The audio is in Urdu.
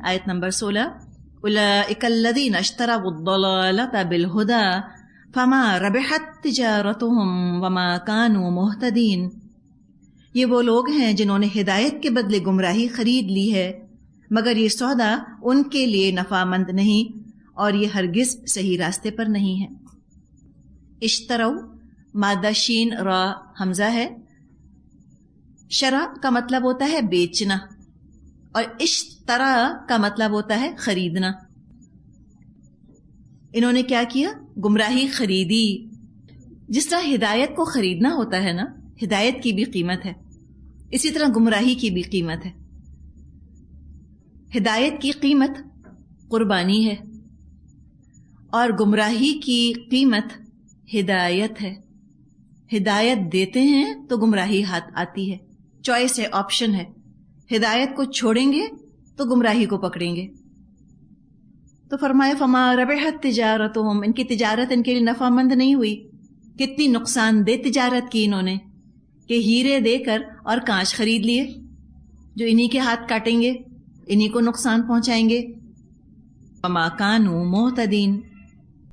آیت نمبر 16 اولئک الذین اشتروا الضلالۃ بالہدی فما ربحت تجارتهم وما كانوا مہتدین. یہ وہ لوگ ہیں جنہوں نے ہدایت کے بدلے گمراہی خرید لی ہے، مگر یہ سودا ان کے لیے نفع مند نہیں اور یہ ہرگز صحیح راستے پر نہیں ہے. اشترو مادہ شین را حمزہ ہے. شرع کا مطلب ہوتا ہے بیچنا اور اشترا کا مطلب ہوتا ہے خریدنا. انہوں نے کیا کیا؟ گمراہی خریدی. جس طرح ہدایت کو خریدنا ہوتا ہے نا، ہدایت کی بھی قیمت ہے، اسی طرح گمراہی کی بھی قیمت ہے. ہدایت کی قیمت قربانی ہے اور گمراہی کی قیمت ہدایت ہے. ہدایت دیتے ہیں تو گمراہی ہاتھ آتی ہے. چوائس ہے، آپشن ہے. ہدایت کو چھوڑیں گے تو گمراہی کو پکڑیں گے. تو فرمائے فما ربحت تجارتہم، ان کی تجارت ان کے لیے نفع مند نہیں ہوئی. کتنی نقصان دہ تجارت کی انہوں نے کہ ہیرے دے کر اور کانچ خرید لیے جو انہی کے ہاتھ کاٹیں گے، انہی کو نقصان پہنچائیں گے. وما کانوا مہتدین،